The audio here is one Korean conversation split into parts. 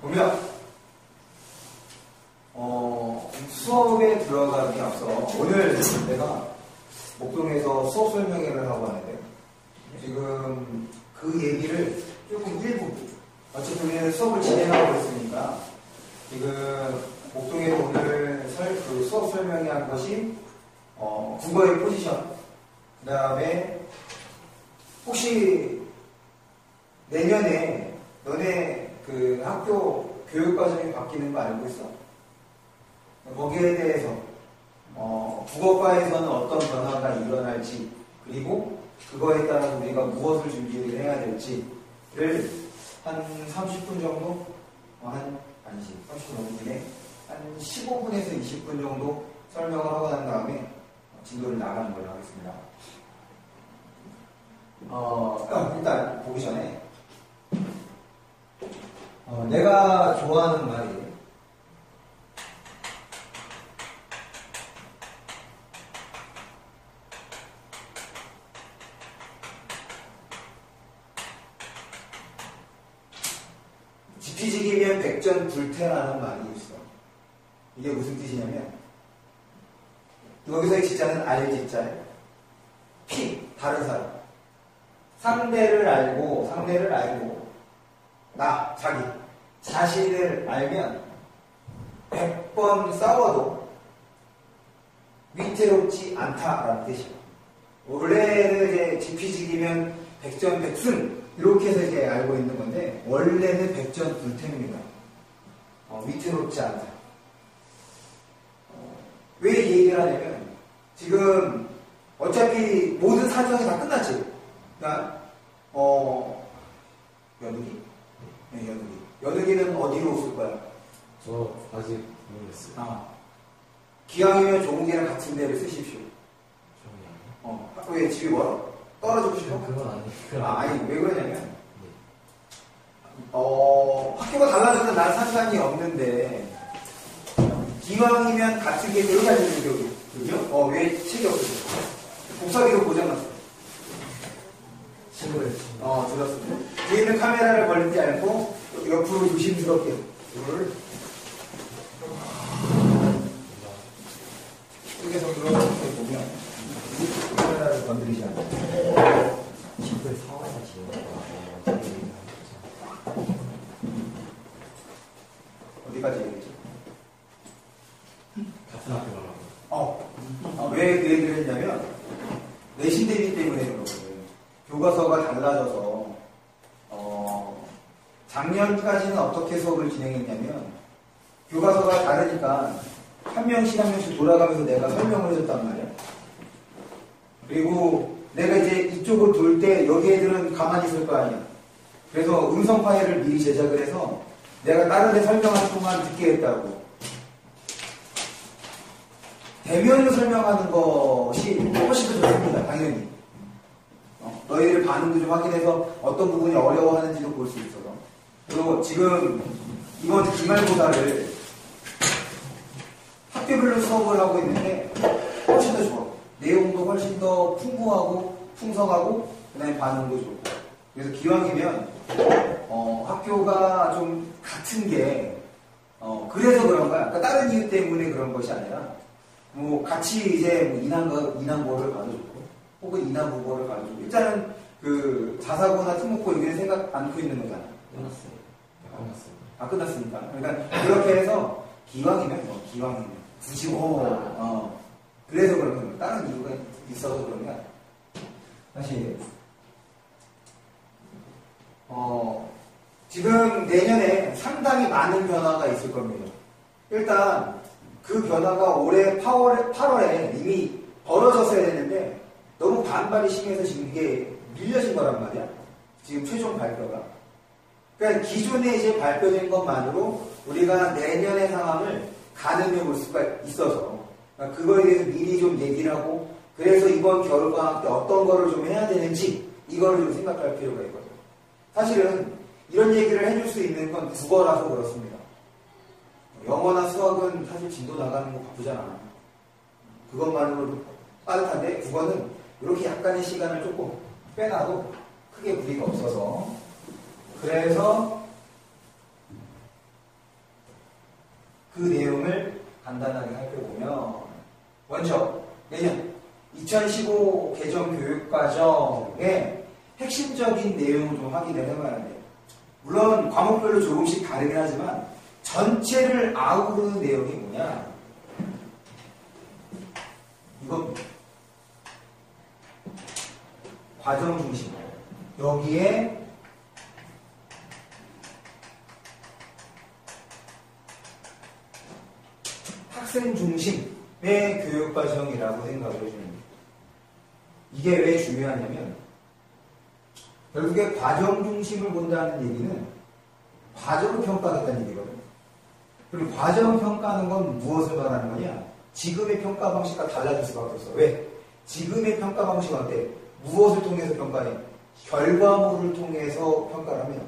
보면 수업에 들어가기 앞서 오늘 내가 목동에서 수업 설명회를 하고 왔는데 지금 그 얘기를 조금 일부 어차피 우리는 수업을 진행하고 있으니까 지금 목동에서 오늘 그 수업 설명회 한 것이 국어의 포지션, 그 다음에 혹시 내년에 너네 그 학교 교육과정이 바뀌는 거 알고 있어? 거기에 대해서 국어과에서는 어떤 변화가 일어날지, 그리고 그거에 따라 우리가 무엇을 준비를 해야 될지를 한 30분 정도, 아니지 30분 너무 기네, 한 15분에서 20분 정도 설명을 하고 난 다음에 진도를 나가는 걸로 하겠습니다. 일단 보기 전에 내가 좋아하는 말이 지피지기면 백전불태라는 말이 있어. 이게 무슨 뜻이냐면 여기서의 지자는 알지자예요. 다른 사람. 상대를 알고 자기 자신을 알면 100번 싸워도 위태롭지 않다라는 뜻이에요. 원래는 이제 지피지기면 백전백승 이렇게 해서 이제 알고 있는 건데 원래는 백전불태입니다. 위태롭지 않다. 왜 이 얘기를 하냐면 지금 어차피 모든 사정이 다 끝났지. 그러니까 연욱이? 네, 연욱이는 어디로 쓸 거야? 저 아직 모르겠어요. 기왕이면 종욱이랑 같은 데를 쓰십시오. 종욱이요? 왜 집이 멀어? 떨어지고 싶어? 그건 아니에요. 아니 왜 그러냐면 학교가 달라져서 난 상관이 없는데 기왕이면 같은 게 여기 앉는 게 그죠? 왜 책이 없어졌어? 복사기로 고장났어. 친구를 들었어. 뒤에 있는 카메라를 걸리지 않고 옆으로 조심스럽게 이걸 쪽에서 들어가게 보면 카메라를 건드리지 않고 친구를 사와서 지금 어디까지 얘기했지? 같은 학교 가라고. 왜 그 얘기를 했냐면 내신 대비 때문에 그러거든. 교과서가 달라져서 작년까지는 어떻게 수업을 진행했냐면 교과서가 다르니까 한 명씩 돌아가면서 내가 설명을 해줬단 말이야. 그리고 내가 이제 이쪽을 돌 때 여기 애들은 가만히 있을 거 아니야. 그래서 음성 파일을 미리 제작을 해서 내가 다른 데 설명하는 동안 듣게 했다고. 대면으로 설명하는 것이 훨씬 더 좋습니다. 당연히. 너희들 반응도 좀 확인해서 어떤 부분이 어려워하는지도 볼 수 있어서. 그리고 지금 이번 기말고사를 학교별로 수업을 하고 있는데 훨씬 더 좋아. 내용도 훨씬 더 풍부하고 풍성하고 그다음에 반응도 좋고. 그래서 기왕이면 학교가 좀 같은 게 그래서 그런 거야. 그러니까 다른 이유 때문에 그런 것이 아니라 뭐 같이 이제 인한고를 가도 좋고 혹은 인하국어를 가도 좋고 일단은 그 자사고나 특목고 여기는 생각 않고 있는 거잖아. 끝났어요. 끝났으니까. 그러니까 그렇게 해서 기왕이면 굳이 그래서 그런 거야. 다른 이유가 있어서 그런 게 아니야. 사실 지금 내년에 상당히 많은 변화가 있을 겁니다. 일단 그 변화가 올해 8월에 이미 벌어졌어야 되는데 너무 반발이 심해서 지금 이게 밀려진 거란 말이야. 지금 최종 발표가. 그러니까 기존에 이제 발표된 것만으로 우리가 내년의 상황을 가늠해 볼 수가 있어서 그러니까 그거에 대해서 미리 좀 얘기를 하고 그래서 이번 겨울방학 때 어떤 거를 좀 해야 되는지 이거를 좀 생각할 필요가 있거든요. 사실은 이런 얘기를 해줄 수 있는 건 국어라서 그렇습니다. 영어나 수학은 사실 진도 나가는 거 바쁘잖아. 그것만으로도 빠듯한데 국어는 이렇게 약간의 시간을 조금 빼놔도 크게 무리가 없어서 그래서 그 내용을 간단하게 살펴보면, 먼저 내년 2015 개정 교육과정의 핵심적인 내용을 좀 확인을 해봐야 돼요. 물론 과목별로 조금씩 다르긴 하지만 전체를 아우르는 내용이 뭐냐? 이건 과정 중심. 여기에 학생 중심의 교육과정이라고 생각을 해줍니다. 이게 왜 중요하냐면 결국에 과정 중심을 본다는 얘기는 과정을 평가하겠다는 얘기거든요. 그리고 과정 평가하는 건 무엇을 말하는 거냐? 지금의 평가 방식과 달라질 수밖에 없어. 왜? 지금의 평가 방식은 어때? 무엇을 통해서 평가해? 결과물을 통해서 평가를 합니다.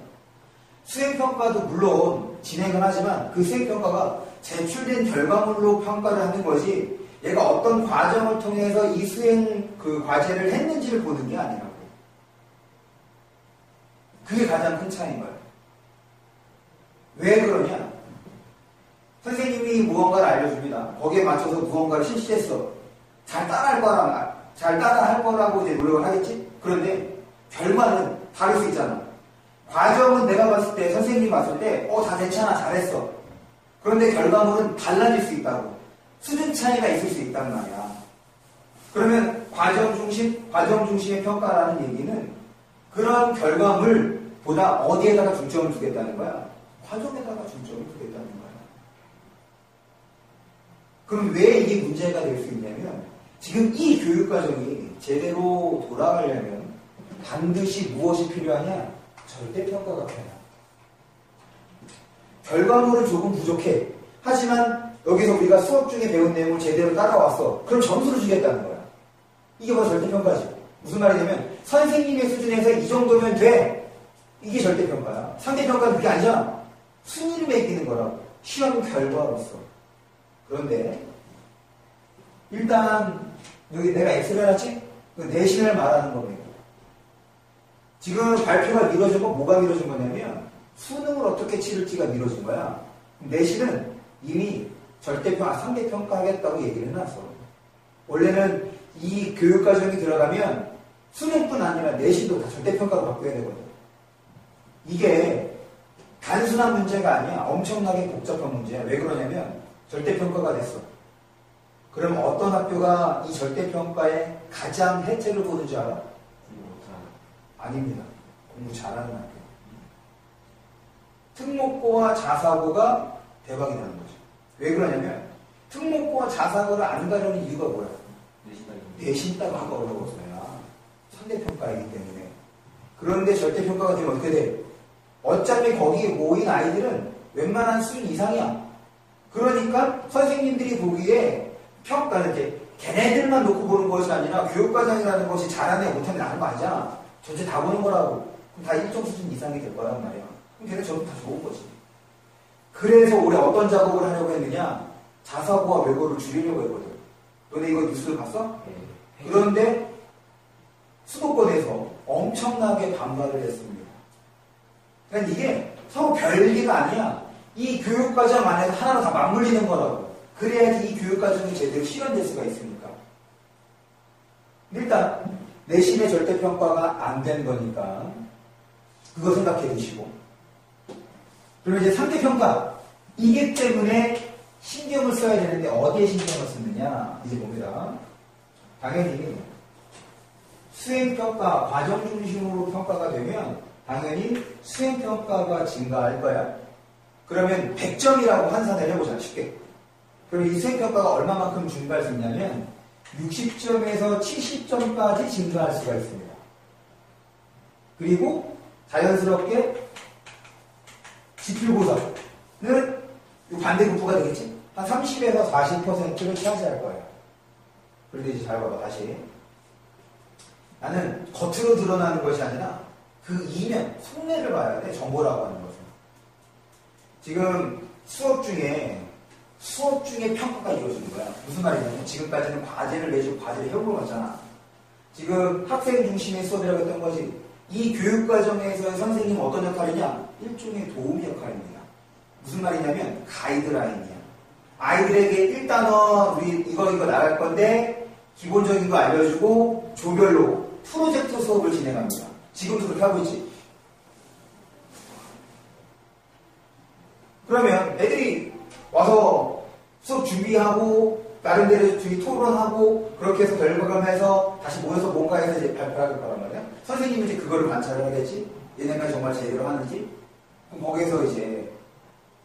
수행평가도 물론 진행은 하지만 그 수행평가가 제출된 결과물로 평가를 하는 거지 얘가 어떤 과정을 통해서 이 수행 그 과제를 했는지를 보는 게 아니라고. 그게 가장 큰 차이인 거예요. 왜 그러냐? 선생님이 무언가를 알려줍니다. 거기에 맞춰서 무언가를 실시했어. 잘 따라할 거라고 이제 노력을 하겠지? 그런데 결과는 다를 수 있잖아. 과정은 내가 봤을 때, 선생님이 봤을 때, 다 괜찮아, 잘했어. 그런데 결과물은 달라질 수 있다고. 수준 차이가 있을 수 있단 말이야. 그러면 과정 중심의 평가라는 얘기는 그런 결과물보다 어디에다가 중점을 두겠다는 거야? 과정에다가 중점을 두겠다는 거야. 그럼 왜 이게 문제가 될 수 있냐면, 지금 이 교육과정이 제대로 돌아가려면 반드시 무엇이 필요하냐? 절대평가가 필요하다. 결과물은 조금 부족해. 하지만 여기서 우리가 수업 중에 배운 내용을 제대로 따라왔어. 그럼 점수를 주겠다는 거야. 이게 바로 절대평가지. 무슨 말이냐면 선생님의 수준에서 이 정도면 돼. 이게 절대평가야. 상대평가는 그게 아니잖아. 순위를 매기는 거라고. 시험 결과로서. 그런데 일단 여기 내가 X를 해놨지? 그 내신을 말하는 겁니다. 지금 발표가 미뤄진 건 뭐가 미뤄진 거냐면 수능을 어떻게 치를지가 미뤄진 거야. 내신은 이미 상대평가 하겠다고 얘기를 해놨어. 원래는 이 교육과정이 들어가면 수능뿐 아니라 내신도 다 절대평가로 바꿔야 되거든. 이게 단순한 문제가 아니야. 엄청나게 복잡한 문제야. 왜 그러냐면 절대평가가 됐어. 그럼 어떤 학교가 이 절대평가에 가장 혜택을 보는 줄 알아? 아닙니다. 공부 잘하는 학교. 특목고와 자사고가 대박이 나는 거죠. 왜 그러냐면 특목고와 자사고를 안 가려는 이유가 뭐야? 내신 따가 하기가 어려워서야. 상대평가이기 때문에. 그런데 절대평가가 되면 어떻게 돼? 어차피 거기에 모인 아이들은 웬만한 수준 이상이야. 그러니까 선생님들이 보기에 평가는 이제 걔네들만 놓고 보는 것이 아니라 교육과정이라는 것이 잘하네 못하네 하는 거 아니잖아. 전체 다 보는 거라고. 그럼 다 일정 수준 이상이 될 거란 말이야. 그럼 걔네 전부 다 좋은 거지. 그래서 올해 어떤 작업을 하려고 했느냐? 자사고와 외고를 줄이려고 했거든. 너네 이거 뉴스를 봤어? 그런데 수도권에서 엄청나게 반발을 했습니다. 그러니까 이게 서로 별개가 아니야. 이 교육과정 안에서 하나로 다 맞물리는 거라고. 그래야지 이 교육과정이 제대로 실현될 수가 있으니까. 일단 내신의 절대평가가 안 된 거니까 그거 생각해 두시고, 그러면 이제 상대평가, 이게 때문에 신경을 써야 되는데 어디에 신경을 쓰느냐 이제 봅니다. 당연히 수행평가, 과정 중심으로 평가가 되면 당연히 수행평가가 증가할 거야. 그러면 100점이라고 환산을 해보자. 쉽게. 그럼 이 수행평가가 얼마만큼 증가할 수 있냐면 60점에서 70점까지 증가할 수가 있습니다. 그리고 자연스럽게 지필고사는 반대급부가 되겠지? 한 30에서 40%를 차지할 거예요. 그런데 이제 잘 봐봐, 다시. 나는 겉으로 드러나는 것이 아니라 그 이면, 속내를 봐야 돼, 정보라고 하는 것은. 지금 수업 중에 평가가 이루어지는 거야. 무슨 말이냐면 지금까지는 과제를 내주고 과제를 해오고 왔잖아. 지금 학생 중심의 수업이라고 했던 거지. 이 교육과정에서의 선생님은 어떤 역할이냐? 일종의 도움 역할입니다. 무슨 말이냐면 가이드라인이야. 아이들에게 일단은 우리 이거 나갈 건데 기본적인 거 알려주고 조별로 프로젝트 수업을 진행합니다. 지금도 그렇게 하고 있지. 그러면 애들이 와서 수업 준비하고 나름대로 둘이 토론하고 그렇게 해서 결과감해서 다시 모여서 뭔가 해서 이제 발표할 거란 말이야. 선생님이 이제 그거를 관찰을 하겠지. 얘네가 정말 제대로 하는지. 그럼 거기에서 이제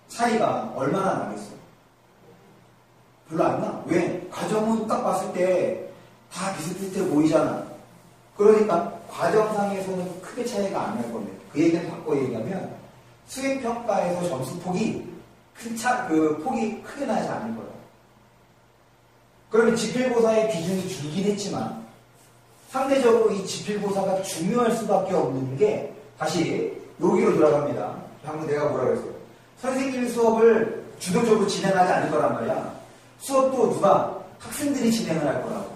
차이가 얼마나 나겠어? 별로 안 나. 왜? 과정은 딱 봤을 때 다 비슷비슷해 보이잖아. 그러니까 과정상에서는 크게 차이가 안 날 건데 그 얘기는 바꿔 얘기하면 수행평가에서 점수 폭이 폭이 크게 나지 않을 거야. 그러면 지필고사의 비중이 줄긴 했지만 상대적으로 이 지필고사가 중요할 수밖에 없는 게 다시 여기로 돌아갑니다. 방금 내가 뭐라 그랬어요? 선생님이 수업을 주도적으로 진행하지 않을 거란 말이야. 수업도 누가? 학생들이 진행을 할 거라고.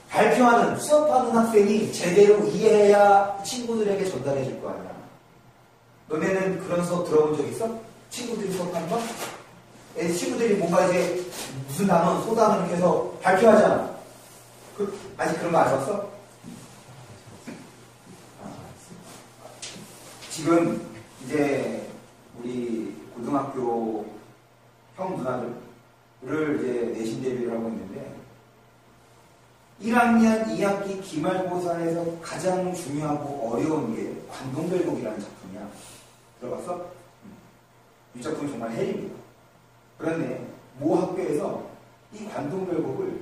발표하는, 수업하는 학생이 제대로 이해해야 친구들에게 전달해 줄 거 아니야. 너네는 그런 수업 들어본 적 있어? 친구들이 수업하는 거? 친구들이 뭔가 이제 무슨 단어, 소단어 이렇게 해서 발표하잖아. 아직 그런 거 안 봤어? 지금 이제 우리 고등학교 형 누나들을 이제 내신 대비를 하고 있는데 1학년 2학기 기말고사에서 가장 중요하고 어려운 게 관동별곡이라는 작품이야. 들어봤어? 이 작품이 정말 헬입니다. 그런데 모 학교에서 이 관동별곡을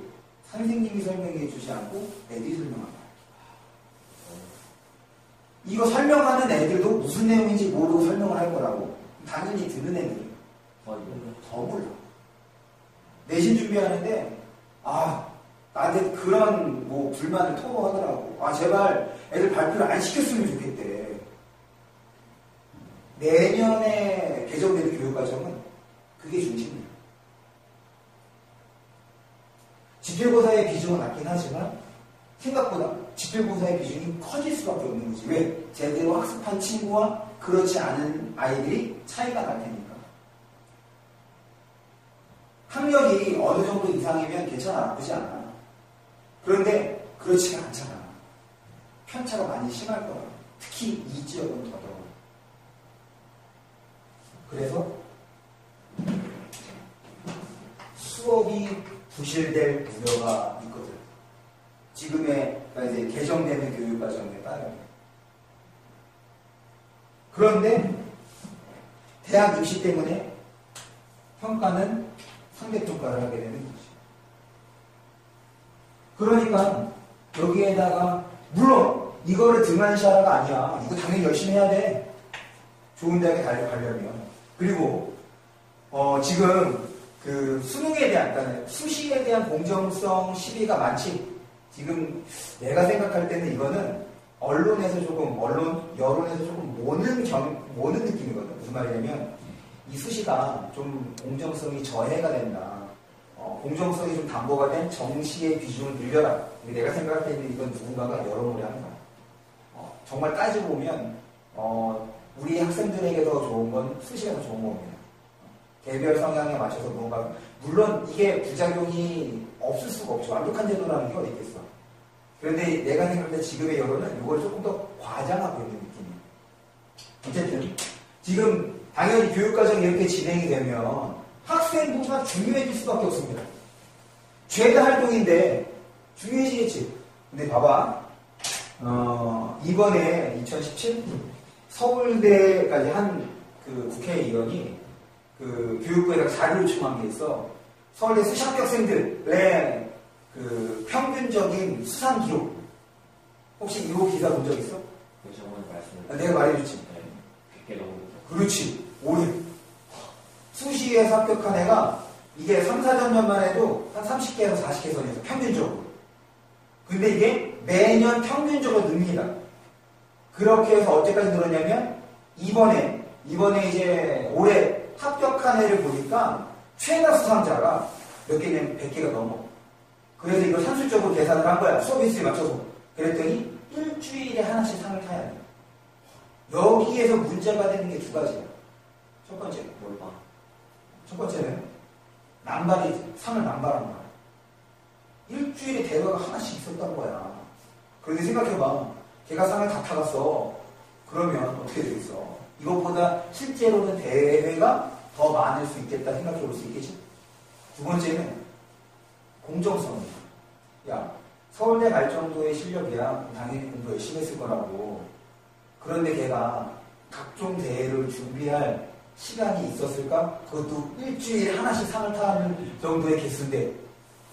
선생님이 설명해 주지 않고 애들이 설명합니다. 이거 설명하는 애들도 무슨 내용인지 모르고 설명을 할 거라고. 당연히 듣는 애들은 더 몰라. 내신 준비하는데 나한테 그런 불만을 토로하더라고. 제발 애들 발표를 안 시켰으면 좋겠대. 내년에 개정되는 교육과정은 그게 중심이에요. 지필고사의 비중은 낮긴 하지만 생각보다 지필고사의 비중이 커질 수밖에 없는 거지. 왜? 제대로 학습한 친구와 그렇지 않은 아이들이 차이가 날 테니까. 학력이 어느 정도 이상이면 괜찮아, 나쁘지 않아. 그런데 그렇지가 않잖아. 편차가 많이 심할 거야. 특히 이 지역은 더더욱. 그래서 수업이 부실될 우려가 있거든. 지금의 그러니까 이제 개정되는 교육과정에 따르면. 그런데 대학 입시 때문에 평가는 상대평가를 하게 되는 거지. 그러니까 여기에다가 물론 이거를 등한시하라가 아니야. 이거 당연히 열심히 해야 돼. 좋은 대학에 가려면. 그리고 지금 그 수능에 대한, 그러니까 수시에 대한 공정성 시비가 많지. 지금 내가 생각할 때는 이거는 여론에서 조금 모는 느낌이거든. 무슨 말이냐면 이 수시가 좀 공정성이 저해가 된다. 공정성이 좀 담보가 된 정시의 비중을 늘려라. 내가 생각할 때는 이건 누군가가 여러모로 하는 거야. 정말 따지고 보면 우리 학생들에게 더 좋은 건 수시가 더 좋은 겁니다. 개별 성향에 맞춰서 뭔가, 물론 이게 부작용이 없을 수가 없죠. 완벽한 제도라는 게 어디 있겠어. 그런데 내가 생각할 때 지금의 여론은 이걸 조금 더 과장하고 있는 느낌이에요. 어쨌든 지금 당연히 교육과정이 이렇게 진행이 되면 학생부가 중요해질 수밖에 없습니다. 죄다 활동인데 중요해지겠지. 근데 봐봐. 이번에 2017 서울대까지 한 그 국회의원이 그 교육부에다가 자료를 요청한 게 있어. 서울대 수시학교 학생들의 그 평균적인 수상 기록. 혹시 이거 기사 본 적 있어? 내가 말해줬지. 100개 넘는. 그렇지. 올해. 수시에서 합격한 애가 이게 3, 4년만 해도 한 30개에서 40개 선에서 평균적으로. 근데 이게 매년 평균적으로 늡니다. 그렇게 해서 언제까지 늘었냐면 이번에 이제 올해 합격한 애를 보니까 최다 수상자가 몇 개냐면 100개가 넘어. 그래서 이걸 산술적으로 계산을 한 거야. 수업 일수에 맞춰서. 그랬더니 일주일에 하나씩 상을 타야 돼. 여기에서 문제가 되는 게 두 가지야. 첫 번째, 첫 번째는 상을 남발한 거야. 일주일에 대회가 하나씩 있었던 거야. 그런데 생각해봐. 걔가 상을 다 타갔어. 그러면 어떻게 되겠어? 이것보다 실제로는 대회가 더 많을 수 있겠다 생각해 볼 수 있겠지? 두 번째는 공정성이야. 야, 서울대 갈 정도의 실력이야. 당연히 공부 열심히 했을 거라고. 그런데 걔가 각종 대회를 준비할 시간이 있었을까? 그것도 일주일에 하나씩 상을 타는 정도의 개수인데,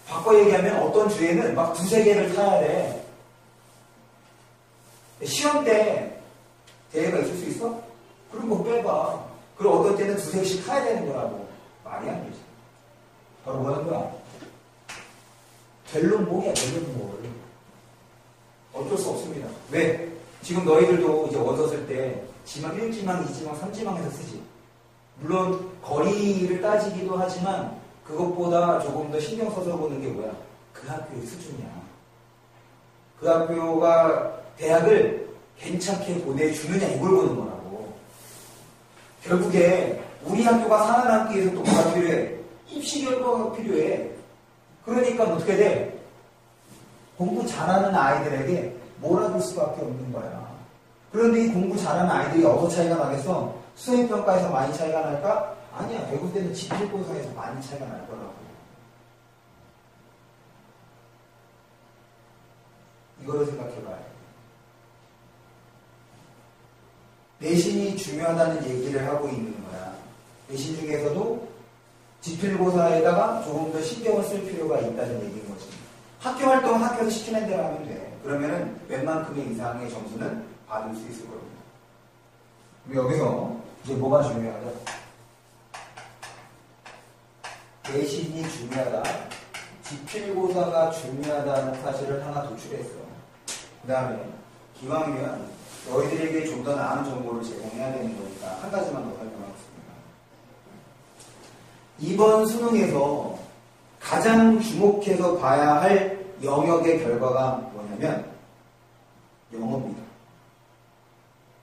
바꿔 얘기하면 어떤 주에는 막 두세 개를 타야 돼. 시험 때 대회가 있을 수 있어? 그럼 뭐 빼봐. 그리고 어떤 때는 두세 개씩 타야 되는 거라고. 말이 안 되지. 바로 뭐 하는 거야? 델론몽이야, 델론몽. 어쩔 수 없습니다. 왜? 지금 너희들도 이제 원서 쓸 때 지망 1지망, 2지망, 3지망에서 쓰지. 물론 거리를 따지기도 하지만 그것보다 조금 더 신경 써서 보는 게 뭐야? 그 학교의 수준이야. 그 학교가 대학을 괜찮게 보내주느냐 이걸 보는 거라고. 결국에 우리 학교가 살아남기 위해서 또 뭐가 필요해? 입시 결과가 필요해. 그러니까 어떻게 돼? 공부 잘하는 아이들에게 몰아줄 수밖에 없는 거야. 그런데 이 공부 잘하는 아이들이 어디서 차이가 나겠어? 수행평가에서 많이 차이가 날까? 아니야. 대부분 때는 지필고사에서 많이 차이가 날 거라고. 이거를 생각해봐야 돼. 내신이 중요하다는 얘기를 하고 있는 거야. 내신 중에서도 지필고사에다가 조금 더 신경을 쓸 필요가 있다는 얘기인 거지. 학교 활동은 학교에서 시키는 대로 하면 돼. 그러면은 웬만큼의 이상의 점수는 받을 수 있을 겁니다. 여기서 이제 뭐가 중요하다? 내신이 중요하다. 지필고사가 중요하다는 사실을 하나 도출했어. 그 다음에 기왕이면 너희들에게 좀 더 나은 정보를 제공해야 되는 거니까 한 가지만 더 설명하겠습니다. 이번 수능에서 가장 주목해서 봐야 할 영역의 결과가 뭐냐면 영어입니다.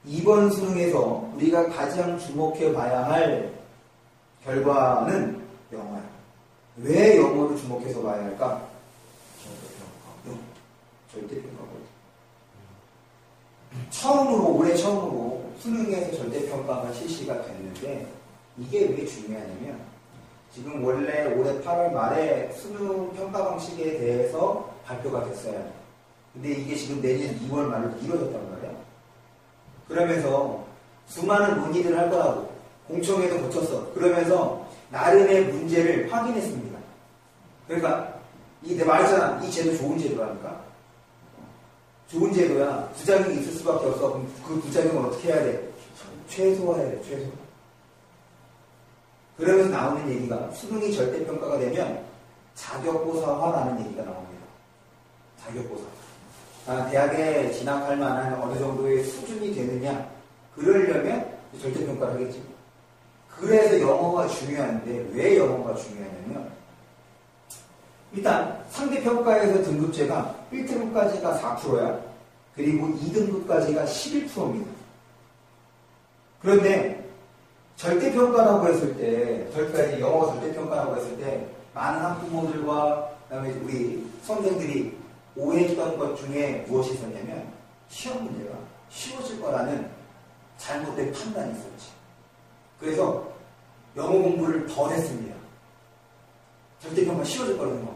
이번 수능에서 우리가 가장 주목해 봐야 할 결과는 영어야. 왜 영어를 주목해서 봐야 할까? 절대평가거든. 올해 처음으로 수능에서 절대평가가 실시가 됐는데 이게 왜 중요하냐면 지금 원래 올해 8월 말에 수능 평가 방식에 대해서 발표가 됐어요. 근데 이게 지금 내년 2월 말로 미뤄졌단 말이야. 그러면서 수많은 논의를 할 거라고 공청회도 거쳤어. 그러면서 나름의 문제를 확인했습니다. 그러니까 내가 말했잖아. 이 제도 좋은 제도라니까. 좋은 제도야. 부작용이 있을 수밖에 없어. 그럼 그 부작용을 어떻게 해야 돼? 최소화해야 돼. 최소화. 그러면서 나오는 얘기가 수능이 절대평가가 되면 자격고사화라는 얘기가 나옵니다. 자격고사. 대학에 진학할 만한 어느 정도의 수준이 되느냐. 그러려면 절대평가를 하겠지. 그래서 영어가 중요한데 왜 영어가 중요하냐면 일단 상대평가에서 등급제가 1등급까지가 4%야. 그리고 2등급까지가 11%입니다. 그런데 절대평가라고 했을 때, 영어가 절대평가라고 했을 때 많은 학부모들과 그다음에 우리 선생들이 오해했던 것 중에 무엇이 있었냐면 시험 문제가 쉬워질 거라는 잘못된 판단이 있었지. 그래서 영어 공부를 덜 했습니다. 절대평가 쉬워질 거라는 거.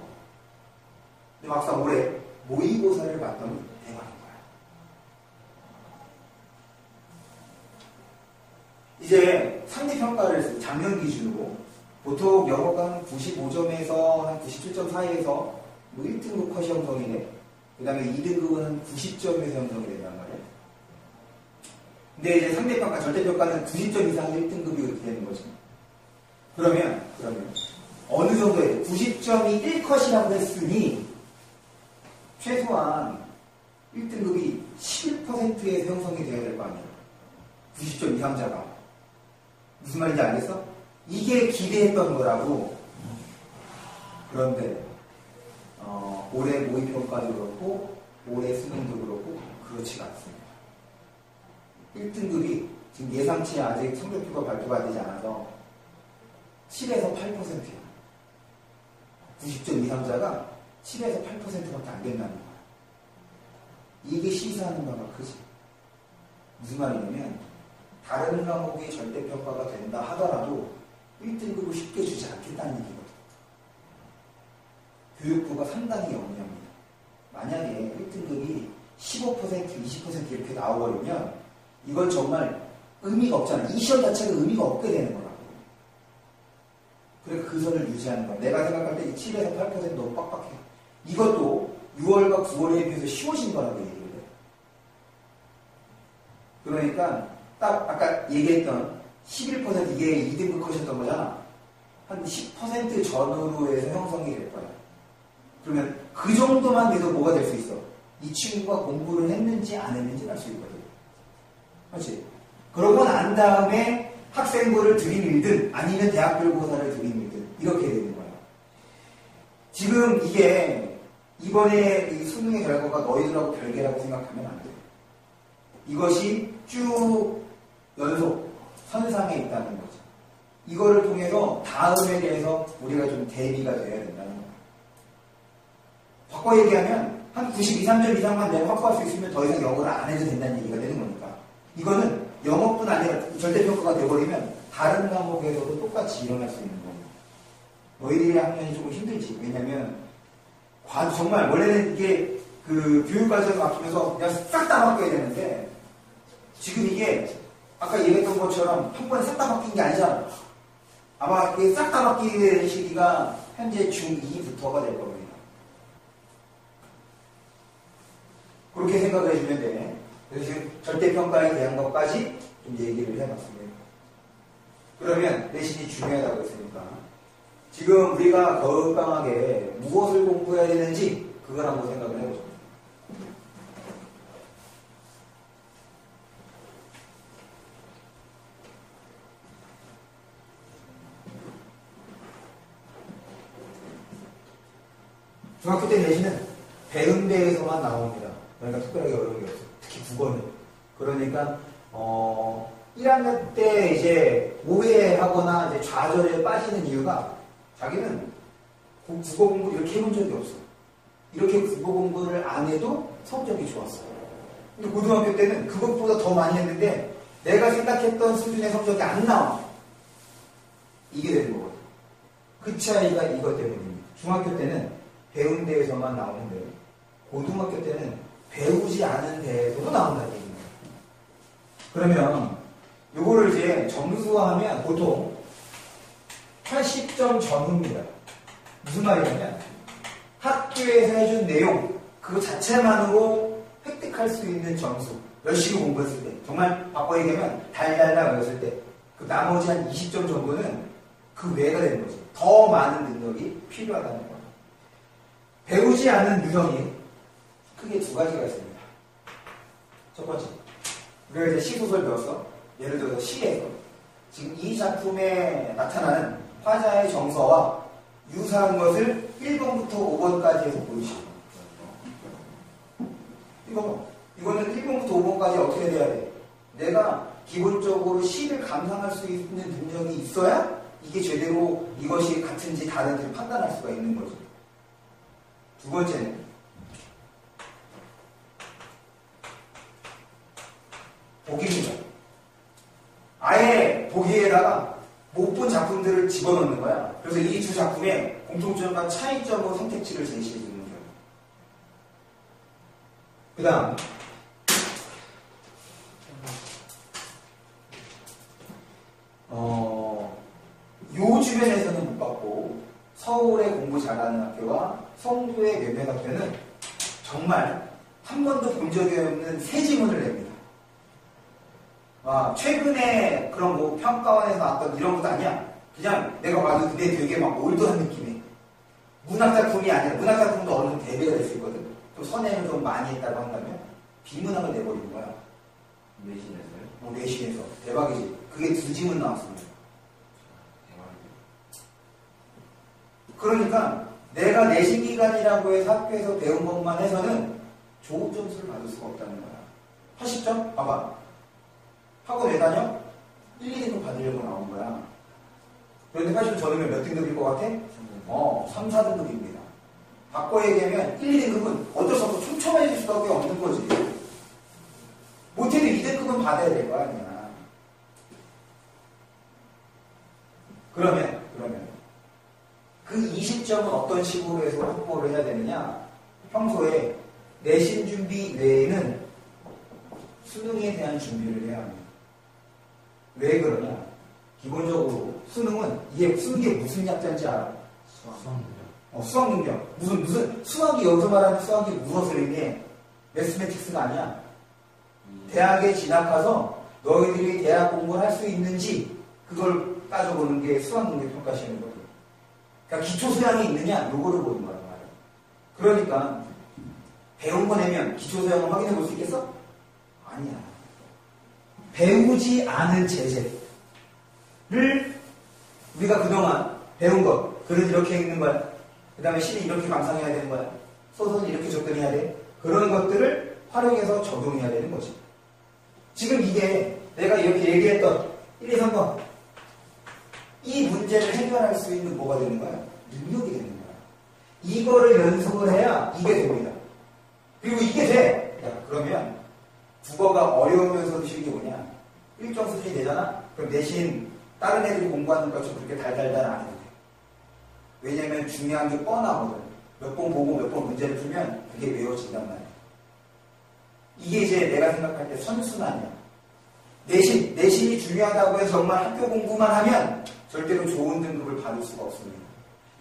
근데 막상 올해 모의고사를 봤더니 대박인 거야. 이제 상대평가를 작년 기준으로 보통 영어가 한 95점에서 한 97점 사이에서 1등급 컷이 형성이 돼. 그 다음에 2등급은 한 90점에서 형성이 된단 말이야. 근데 이제 상대평가, 절대평가는 90점 이상 1등급이 그렇게 되는 거죠. 그러면 어느 정도에 90점이 1컷이라고 했으니 최소한 1등급이 11%에서 형성이 되어야 될 거 아니야. 90점 이상자가. 무슨 말인지 알겠어? 이게 기대했던 거라고. 그런데 올해 모의평가도 그렇고 올해 수능도 그렇고 그렇지가 않습니다. 1등급이 지금 예상치 아직 성적표가 발표가 되지 않아서 7에서 8%예요. 90점 이상자가 7에서 8%밖에 안 된다는 거야. 이게 시사하는 바가 크지. 무슨 말이냐면 다른 과목이 절대평가가 된다 하더라도 1등급을 쉽게 주지 않겠다는 얘기거든. 교육부가 상당히 영리합니다. 만약에 1등급이 15%, 20% 이렇게 나와버리면 이건 정말 의미가 없잖아. 이 시험 자체가 의미가 없게 되는 거라고. 그래서 그 선을 유지하는 거야. 내가 생각할 때 7에서 8% 너무 빡빡해. 이것도 6월과 9월에 비해서 쉬워진 거라고 얘기를 해. 그러니까 딱 아까 얘기했던 11% 이게 2등급 컷이었던 거잖아. 한 10% 전후로 해서 형성이 될 거야. 그러면 그 정도만 돼도 뭐가 될 수 있어? 이 친구가 공부를 했는지 안 했는지 알 수 있거든. 그렇지? 그러고 난 다음에 학생부를 들이밀든 아니면 대학별고사를 들이밀든 이렇게 되는 거야. 지금 이게 이번에 이 수능의 결과가 너희들하고 별개라고 생각하면 안 돼. 이것이 쭉 연속 선상에 있다는 거죠. 이거를 통해서 다음에 대해서 우리가 좀 대비가 돼야 된다는 거야. 바꿔 얘기하면 한 92, 3점 이상만 내가 확보할 수 있으면 더 이상 영어를 안 해도 된다는 얘기가 되는 거니까. 이거는 영어뿐 아니라 절대평가가 돼버리면 다른 과목에서도 똑같이 일어날 수 있는 거예요. 너희들의 학년이 조금 힘들지. 왜냐면 정말 원래는 이게 그 교육과정을 맡기면서 그냥 싹 다 바꿔야 되는데 지금 이게 아까 얘기했던 것처럼 한 번에 싹 다 바뀐 게 아니잖아. 아마 이게 싹 다 바뀌는 시기가 현재 중2부터가 될 겁니다. 그렇게 생각을 해주면 돼. 그래서 지금 절대평가에 대한 것까지 좀 얘기를 해봤습니다. 그러면 내신이 중요하다고 했으니까 지금 우리가 겨울방학에 무엇을 공부해야 되는지 그걸 한번 생각을 해보죠. 중학교 때 내신은 배운대에서만 나옵니다. 그러니까 특별하게 어려운 게 없어요. 특히 국어는. 그러니까 1학년 때 이제 오해하거나 이제 좌절에 빠지는 이유가 자기는 국어 공부 이렇게 해본 적이 없어. 이렇게 국어 공부를 안 해도 성적이 좋았어. 근데 고등학교 때는 그것보다 더 많이 했는데 내가 생각했던 수준의 성적이 안 나와. 이게 되는 거거든. 그 차이가 이것 때문입니다. 중학교 때는 배운 데에서만 나오는데 고등학교 때는 배우지 않은 데에서도 나온다는 얘기입니다. 그러면 요거를 이제 점수화하면 보통 80점 전후입니다. 무슨 말이냐면 학교에서 해준 내용 그거 자체만으로 획득할 수 있는 점수 열심히 공부했을 때 정말 바꿔 얘기하면 달달달 외웠을 때 그 나머지 한 20점 정도는 그 외가 되는 거죠. 더 많은 능력이 필요하다는 거예요. 배우지 않은 유형이 크게 두 가지가 있습니다. 첫 번째, 우리가 이제 시소설 배웠어. 예를 들어서 시에서 지금 이 작품에 나타나는 화자의 정서와 유사한 것을 1번부터 5번까지 해서 보이시고 이거는 1번부터 5번까지 어떻게 돼야 돼? 내가 기본적으로 시를 감상할 수 있는 능력이 있어야 이게 제대로 이것이 같은지 다른지를 판단할 수가 있는 거죠. 두 번째는 보기입니다. 아예 보기에다가 못 본 작품들을 집어넣는 거야. 그래서 이 두 작품의 공통점과 차이점으로 선택지를 제시해 주는 거예요. 그 다음 요 주변에서는 못 봤고 서울에 공부 잘하는 학교와 송도의 몇몇 학교는 정말 한 번도 본 적이 없는 새 지문을 냅니다. 최근에 그런 뭐 평가원에서 나왔던 이런 것도 아니야. 그냥 내가 봐도 근데 되게 막 올드한 느낌이. 문학작품이 아니라 문학작품도 어느 정도 대비가 될 수 있거든. 또 선행을 좀 많이 했다고 한다면 비문학을 내버리는 거야. 내신에서요? 내신에서. 대박이지. 그게 두 지문 나왔습니다. 그러니까 내가 내신 기간이라고 해서 학교에서 배운 것만 해서는 좋은 점수를 받을 수가 없다는 거야. 80점? 봐봐. 학원 왜 다녀? 1, 2등급 받으려고 나온 거야. 그런데 80점 전후면 몇 등급일 것 같아? 3, 4등급입니다. 바꿔 얘기하면 1, 2등급은 어쩔 수 없어 촘촘해질 수밖에 없는 거지. 못해도 2등급은 받아야 될 거 아니야. 그러면 그 20점은 어떤 식으로 해서 확보를 해야 되느냐? 평소에 내신 준비 외에는 수능에 대한 준비를 해야 합니다. 왜 그러냐? 기본적으로 수능은 이게 무슨 약자인지 알아? 수학 능력. 무슨 수학이 여기서 말하는 수학이 무엇을 의미해? 매스매틱스가 아니야. 대학에 진학해서 너희들이 대학 공부를 할 수 있는지 그걸 따져보는 게 수학 능력 평가 시험인 거거든. 그러니까 기초 소양이 있느냐? 요거를 보는 거란 말이야. 그러니까 배운 거 내면 기초 소양을 확인해 볼 수 있겠어? 아니야. 배우지 않은 제재를 우리가 그동안 배운 거, 글은 이렇게 읽는 거야. 그 다음에 시는 이렇게 감상해야 되는 거야. 소설은 이렇게 접근해야 돼. 그런 것들을 활용해서 적용해야 되는 거지. 지금 이게 내가 이렇게 얘기했던 1, 2, 3번 이 문제를 해결할 수 있는 뭐가 되는 거야? 능력이 되는 거야. 이거를 연습을 해야 이게 됩니다. 그리고 이게 돼. 야, 그러면 국어가 어려우면서도 쉬운 게 뭐냐? 일정 수준이 되잖아? 그럼 대신 다른 애들이 공부하는 것처럼 그렇게 달달달 안 해도 돼. 왜냐면 중요한 게 뻔하거든. 몇 번 보고 몇 번 문제를 풀면 그게 외워진단 말이야. 이게 이제 내가 생각할 때 선순환이야. 내신이 중요하다고 해서 정말 학교 공부만 하면 절대로 좋은 등급을 받을 수가 없습니다.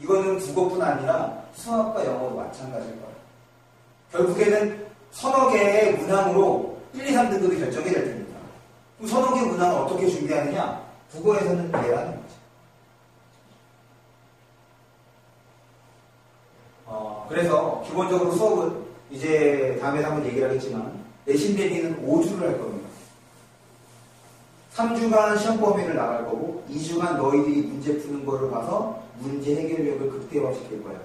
이거는 국어뿐 아니라 수학과 영어도 마찬가지일 거야. 결국에는 서너 개의 문항으로 1, 2, 3등급이 결정이 될 겁니다. 그럼 서너 개의 문항을 어떻게 준비하느냐? 국어에서는 내라는 거죠. 그래서 기본적으로 수업은 이제 다음에 한번 얘기를 하겠지만 내신 대비는 5주를 할 겁니다. 3주간 시험 범위를 나갈 거고 2주간 너희들이 문제 푸는 거를 봐서 문제 해결력을 극대화시킬 거예요.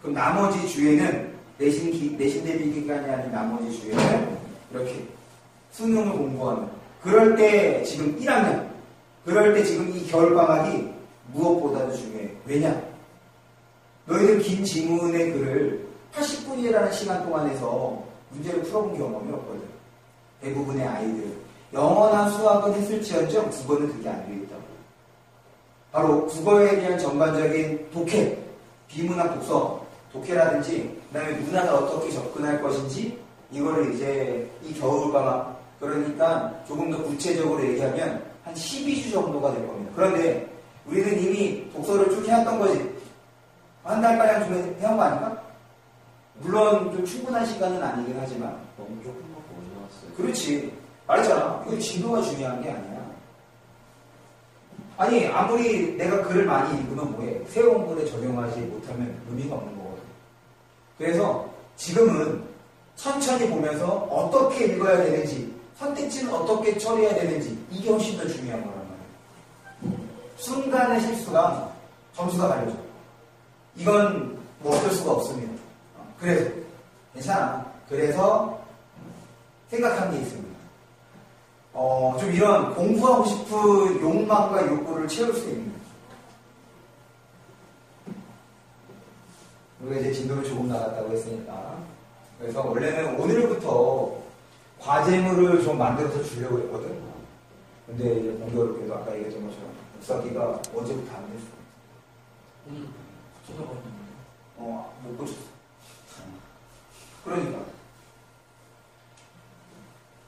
그럼 나머지 주에는 내신 대비 기간이 아닌 나머지 주에는 이렇게 수능을 공부하는. 그럴 때 지금 1학년, 그럴 때 지금 이 겨울방학이 무엇보다도 중요해. 왜냐? 너희들 긴 지문의 글을 80분이라는 시간 동안에서 문제를 풀어본 경험이 없거든. 대부분의 아이들. 영어나 수학은 했을지언정 국어는 그게 안 되어 있다고. 바로 국어에 대한 전반적인 독해, 비문학 독서, 독해라든지 그 다음에 문화가 어떻게 접근할 것인지 이거를 이제 이 겨울방학, 그러니까 조금 더 구체적으로 얘기하면 한 12주 정도가 될 겁니다. 그런데 우리는 이미 독서를 쭉 해왔던 거지. 한 달가량 좀 해온 거 아닌가? 물론 좀 충분한 시간은 아니긴 하지만 너무 조금만 올려왔어요. 그렇지. 말했잖아. 이거 진도가 중요한 게 아니야. 아니 아무리 내가 글을 많이 읽으면 뭐해. 새로운 글에 적용하지 못하면 의미가 없는 거거든. 그래서 지금은 천천히 보면서 어떻게 읽어야 되는지, 선택지는 어떻게 처리해야 되는지, 이게 훨씬 더 중요한 거란 말이야. 순간의 실수가 점수가 달려져. 이건 뭐 어쩔 수가 없습니다. 그래서 괜찮아. 그래서 생각한 게 있습니다. 좀 이런 공부하고 싶은 욕망과 욕구를 채울 수 있는. 우리가 이제 진도를 조금 나갔다고 했으니까. 그래서 원래는 오늘부터 과제물을 좀 만들어서 주려고 했거든. 근데 이제 공교롭게도 아까 얘기했던 것처럼 복사기가 어제부터 안 됐어. 찾아봤는데. 못 고쳤어. 그러니까.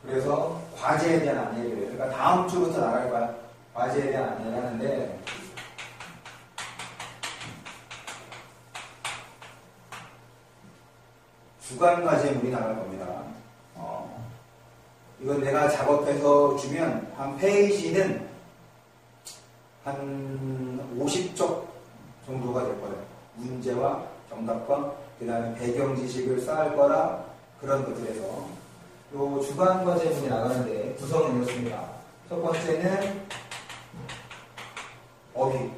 그래서 과제에 대한 안내를 해요. 그러니까 다음 주부터 나갈 거야. 과제에 대한 안내를 하는데, 주간 과제물이 나갈 겁니다. 이건 내가 작업해서 주면 한 페이지는 한 50쪽 정도가 될 거예요. 문제와 정답과 그 다음에 배경 지식을 쌓을 거라 그런 것들에서 요 주간 과제물이 나가는데 구성은 이렇습니다. 첫 번째는 어휘.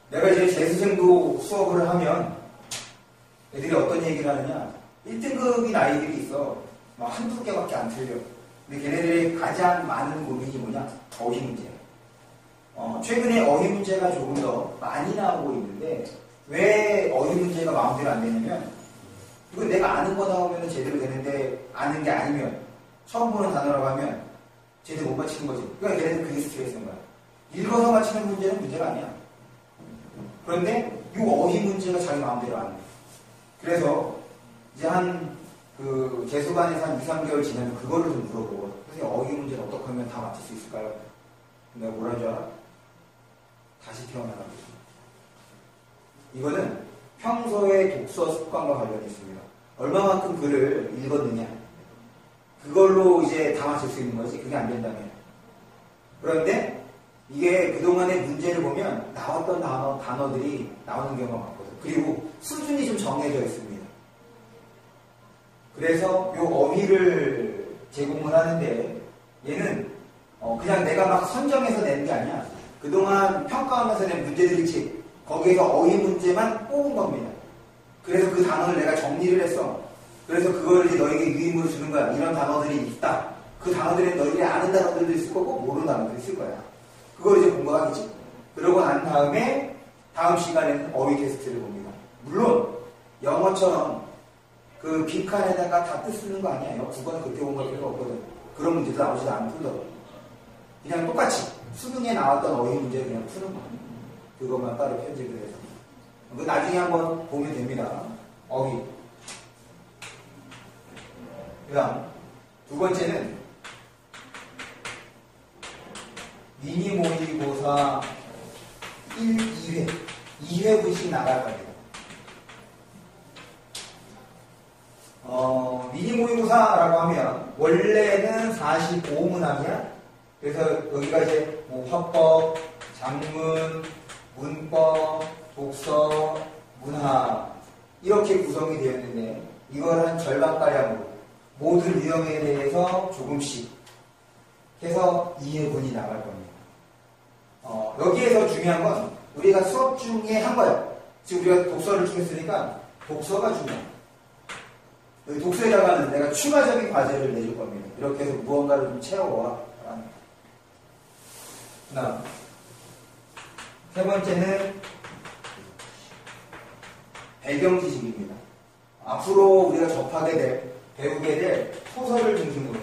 내가 이제 재수생도 수업을 하면 애들이 어떤 얘기를 하느냐. 1등급인 아이들이 있어. 막 한두 개밖에 안 틀려. 근데 걔네들이 가장 많은 고민이 뭐냐? 어휘 문제야. 최근에 어휘 문제가 조금 더 많이 나오고 있는데 왜 어휘 문제가 마음대로 안 되냐면 이건 내가 아는 거 나오면 제대로 되는데 아는 게 아니면 처음 보는 단어라고 하면 제대로 못 맞히는 거지. 그러니까 걔네들 그게 스트레스인 거야. 읽어서 맞히는 문제는 문제가 아니야. 그런데 이 어휘 문제가 자기 마음대로 안 돼. 그래서 이제 재수반에서 한 2, 3개월 지나면 그거를 좀 물어보고 선생님 어휘 문제는 어떻게 하면 다 맞힐 수 있을까요? 내가 뭐라는 줄 알아? 다시 태어나라고. 이거는 평소의 독서 습관과 관련이 있습니다. 얼마만큼 글을 읽었느냐. 그걸로 이제 다 맞출 수 있는 거지. 그게 안 된다면. 그런데 이게 그동안의 문제를 보면 나왔던 단어들이 나오는 경우가 많거든. 그리고 수준이 좀 정해져 있습니다. 그래서 이 어휘를 제공을 하는데 얘는 그냥 내가 막 선정해서 내는 게 아니야. 그동안 평가하면서 낸 문제들이 있지. 거기에서 어휘 문제만 뽑은 겁니다. 그래서 그 단어를 내가 정리를 했어. 그래서 그걸 이제 너에게 유임으로 주는 거야. 이런 단어들이 있다. 그 단어들은 너희들이 아는 단어들도 있을 거고 모르는 단어들도 있을 거야. 그걸 이제 공부하겠지. 그러고 난 다음에 다음 시간에는 어휘 테스트를 봅니다. 물론 영어처럼 그 빈칸에다가 다 뜻 쓰는 거 아니야. 국어는 그때 본 거 필요가 없거든. 그런 문제도 나오지도 않거든. 그냥 똑같이 수능에 나왔던 어휘 문제 그냥 푸는 거야. 그것만 따로 편집을 해서. 그 나중에 한번 보면 됩니다. 어휘. 그 다음 두 번째는 미니 모의고사 1, 2회 2회분씩 나갈 거예요. 미니 모의고사라고 하면 원래는 45문항이야. 그래서 여기가 이제 뭐 화법, 작문, 문법, 독서, 문학 이렇게 구성이 되어 있는데 이걸 한 절반가량으로 모든 유형에 대해서 조금씩 해서 2회분이 나갈 겁니다. 여기에서 중요한 건 우리가 수업 중에 한 거예요. 지금 우리가 독서를 쭉 했으니까 독서가 중요해요. 독서에다가는 내가 추가적인 과제를 내줄 겁니다. 이렇게 해서 무언가를 좀 채워와. 하나. 세 번째는 배경지식입니다. 앞으로 우리가 접하게 될, 배우게 될 소설을 중심으로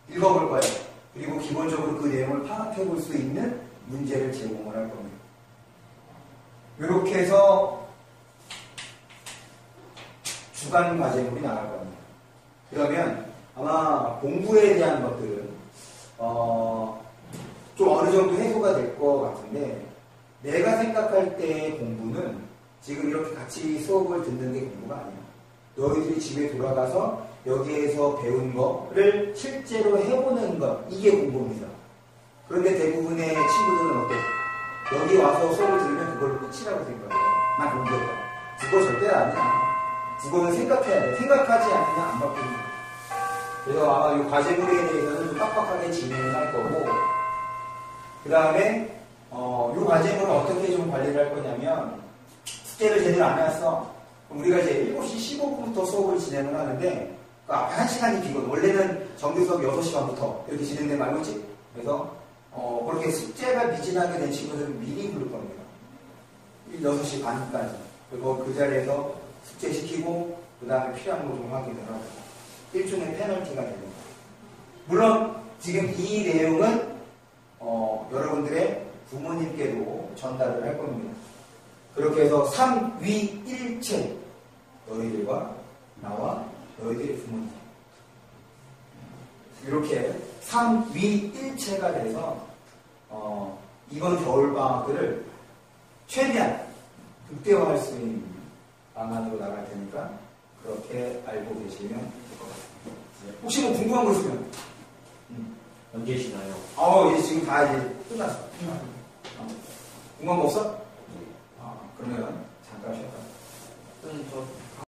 읽어볼 거예요. 그리고 기본적으로 그 내용을 파악해 볼 수 있는 문제를 제공을 할 겁니다. 이렇게 해서 주간 과제물이 나갈 겁니다. 그러면 아마 공부에 대한 것들은 좀 어느 정도 해소가 될 것 같은데 내가 생각할 때의 공부는 지금 이렇게 같이 수업을 듣는 게 공부가 아니야. 너희들이 집에 돌아가서 여기에서 배운 거를 실제로 해보는 것, 이게 공부입니다. 그런데 대부분의 친구들은 어때? 여기 와서 수업을 들으면 그걸로 끝이라고 생각해요. 나 공부했다. 그거 절대 아니야. 그거는 생각해야 돼. 생각하지 않으면 안 바뀝니다. 그래서 아마 이 과제물에 대해서는 좀 빡빡하게 진행을 할 거고, 그 다음에 이 과제물을 어떻게 좀 관리를 할 거냐면 숙제를 제대로 안 해왔어. 그럼 우리가 이제 7시 15분부터 수업을 진행을 하는데 그 앞에 1시간이 비거든. 원래는 정규 수업 6시 반부터 이렇게 진행되면 알고 있지? 그래서 그렇게 숙제가 미진하게 된 친구들은 미리 부를 겁니다. 6시 반까지. 그리고 그 자리에서 숙제시키고 그 다음에 필요한 거 좀 확인을 하고 일종의 페널티가 됩니다. 물론 지금 이 내용은 여러분들의 부모님께도 전달을 할 겁니다. 그렇게 해서 3위일체 너희들과 나와 너희들의 부모님 이렇게 3위일체가 돼서 이번 겨울방학들을 최대한 극대화할 수 있는 방안으로 나갈 테니까 그렇게 알고 계시면 될 것 같습니다. 혹시 뭐 궁금한 거 있으면 언제 쉬나요? 이제 지금 다 이제 끝났어. 궁금한 거 없어? 그러면 잠깐 쉬었다. 저